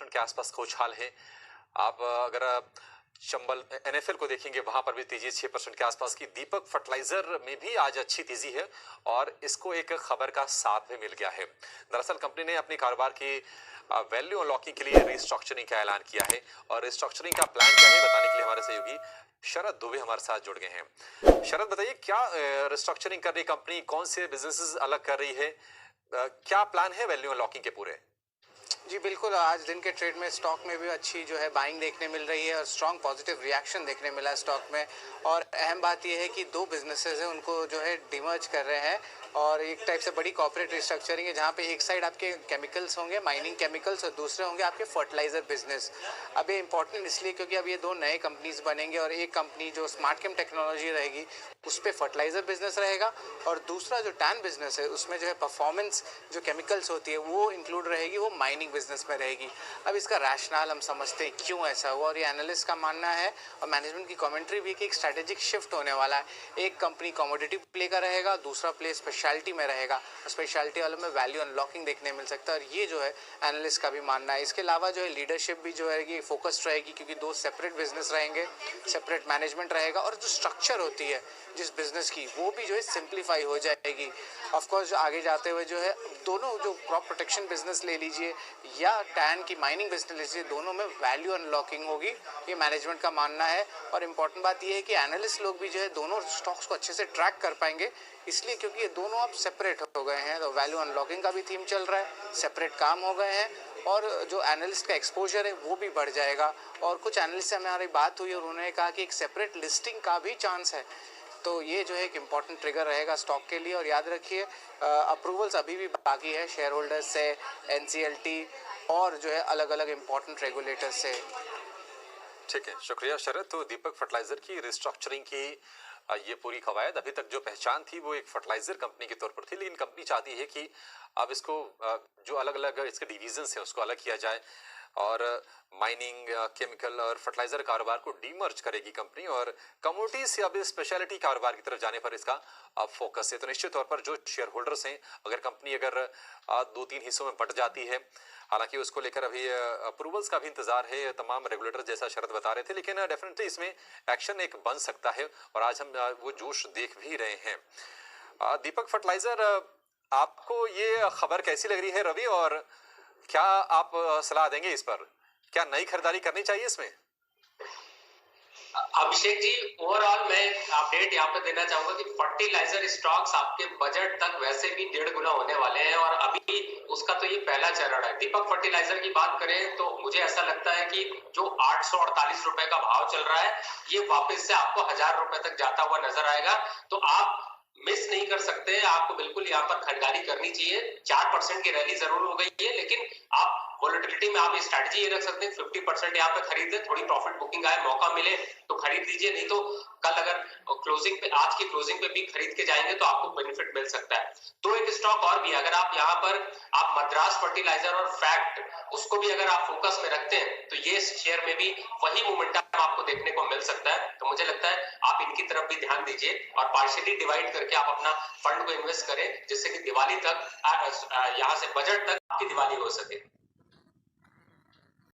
के आसपास का उछाल है। आप अगर चंबल एनएफएल को देखेंगे वहां पर भी तेजी 6% के आसपास की। दीपक फर्टिलाइजर में भी आज अच्छी तेजी है और इसको एक खबर का साथ भी मिल गया है। दरअसल कंपनी ने अपने कारोबार की वैल्यू अनलॉकिंग के लिए रिस्ट्रक्चरिंग का ऐलान किया है और रिस्ट्रक्चरिंग का प्लान क्या है बताने के लिए हमारे सहयोगी शरद दुबे हमारे साथ जुड़ गए हैं। शरद बताइए, क्या रिस्ट्रक्चरिंग कर रही कंपनी, कौन से बिजनेसेस अलग कर रही है, क्या प्लान है वैल्यू अनलॉकिंग के पूरे? जी बिल्कुल, आज दिन के ट्रेड में स्टॉक में भी अच्छी जो है बाइंग देखने मिल रही है और स्ट्रॉन्ग पॉजिटिव रिएक्शन देखने मिला है स्टॉक में। और अहम बात यह है कि दो बिजनेसेस हैं उनको जो है डिमर्ज कर रहे हैं और एक टाइप से बड़ी कॉर्पोरेट रिस्ट्रक्चरिंग है जहाँ पे एक साइड आपके केमिकल्स होंगे, माइनिंग केमिकल्स, और दूसरे होंगे आपके फर्टिलाइजर बिजनेस। अब ये इंपॉर्टेंट इसलिए क्योंकि अब ये दो नए कंपनीज बनेंगे और एक कंपनी जो स्मार्ट केम टेक्नोलॉजी रहेगी उस पर फर्टिलाइजर बिजनेस रहेगा और दूसरा जो टैन बिजनेस है उसमें जो है परफॉर्मेंस जो केमिकल्स होती है वो इंक्लूड रहेगी, वो माइनिंग बिजनेस में रहेगी। अब इसका रैशनल हम समझते हैं क्यों ऐसा हुआ और ये एनालिस्ट का मानना है और मैनेजमेंट की कमेंट्री भी कि एक स्ट्रेटेजिक शिफ्ट होने वाला है। एक कंपनी कमोडिटी प्ले का रहेगा, दूसरा प्ले स्पेशलिटी में रहेगा और स्पेशलिटी वालों में वैल्यू अनलॉकिंग देखने मिल सकता है और ये जो है एनालिस्ट का भी मानना है। इसके अलावा जो है लीडरशिप भी जो है फोकस्ड रहेगी क्योंकि दो सेपरेट बिजनेस रहेंगे, सेपरेट मैनेजमेंट रहेगा और जो स्ट्रक्चर होती है जिस बिजनेस की वो भी जो है सिंप्लीफाई हो जाएगी। ऑफकोर्स आगे जाते हुए जो है दोनों जो क्रॉप प्रोटेक्शन बिजनेस ले लीजिए या टैन की माइनिंग बिजनेस ले लीजिए, दोनों में वैल्यू अनलॉकिंग होगी, ये मैनेजमेंट का मानना है। और इम्पॉर्टेंट बात ये है कि एनालिस्ट लोग भी जो है दोनों स्टॉक्स को अच्छे से ट्रैक कर पाएंगे इसलिए क्योंकि ये दोनों अब सेपरेट हो गए हैं, तो वैल्यू अनलॉकिंग का भी थीम चल रहा है, सेपरेट काम हो गए हैं और जो एनालिस्ट का एक्सपोजर है वो भी बढ़ जाएगा। और कुछ एनालिस्ट से हमारी बात हुई और उन्होंने कहा कि एक सेपरेट लिस्टिंग का भी चांस है, तो ये जो है एक इम्पॉर्टेंट ट्रिगर रहेगा स्टॉक के लिए। और याद रखिए अप्रूवल्स अभी भी बाकी है शेयर होल्डर्स से, एनसीएलटी और जो है अलग अलग इम्पॉर्टेंट रेगुलेटर्स से। ठीक है, शुक्रिया शरद। तो दीपक फर्टिलाइजर की रिस्ट्रक्चरिंग की ये पूरी कवायद, अभी तक जो पहचान थी वो एक फर्टिलाइजर कंपनी के तौर पर थी, लेकिन कंपनी चाहती है कि अब इसको जो अलग अलग इसके डिविजन्स हैं उसको अलग किया जाए और माइनिंग, केमिकल और फर्टिलाइजर कारोबार को डीमर्ज करेगी कंपनी और कमोडिटीज से अब स्पेशलिटी कारोबार की तरफ जाने पर इसका अब फोकस है। तो निश्चित तौर पर जो शेयर होल्डर्स हैं, अगर कंपनी अगर 2-3 हिस्सों में बंट जाती है, हालांकि उसको लेकर अभी अप्रूवल्स का भी इंतजार है, तमाम रेगुलेटर जैसा शरद बता रहे थे, लेकिन डेफिनेटली इसमें एक्शन एक बन सकता है और आज हम वो जोश देख भी रहे हैं। दीपक फर्टिलाइजर, आपको ये खबर कैसी लग रही है रवि, और क्या आप सलाह देंगे इस पर? क्या नई खरीदारी करनी चाहिए इसमें? अभिषेक जी, ओवरऑल मैं अपडेट यहाँ पे देना चाहूंगा कि फर्टिलाइजर स्टॉक्स आपके बजट तक वैसे भी 1.5 गुना होने वाले हैं और अभी उसका तो ये पहला चरण है। दीपक फर्टिलाइजर की बात करें तो मुझे ऐसा लगता है कि जो 848 रुपए का भाव चल रहा है ये वापस से आपको 1000 रुपए तक जाता हुआ नजर आएगा, तो आप मिस नहीं कर सकते। आपको बिल्कुल यहाँ पर खरीदारी करनी चाहिए। 4% की रैली जरूर हो गई है लेकिन आप वोलेटिलिटी में आप स्ट्रैटेजी ये रख सकते हैं 50% यहाँ पे खरीद लें, थोड़ी प्रॉफिट बुकिंग आए, मौका मिले तो खरीद लीजिए, नहीं तो कल अगर क्लोजिंग पे, आज की क्लोजिंग पे भी खरीद के जाएंगे तो आपको बेनिफिट मिल सकता है। तो एक स्टॉक और भी अगर आप यहाँ पर आप मद्रास फर्टिलाइजर और फैक्ट उसको भी अगर आप फोकस में रखते हैं तो ये शेयर में भी वही मोमेंटम आपको देखने को मिल सकता है। तो मुझे लगता है आप इनकी तरफ भी ध्यान दीजिए और पार्शियली डिवाइड करके आप अपना फंड को इन्वेस्ट करें जिससे कि दिवाली तक यहाँ से बजट तक आपकी दिवाली हो सके।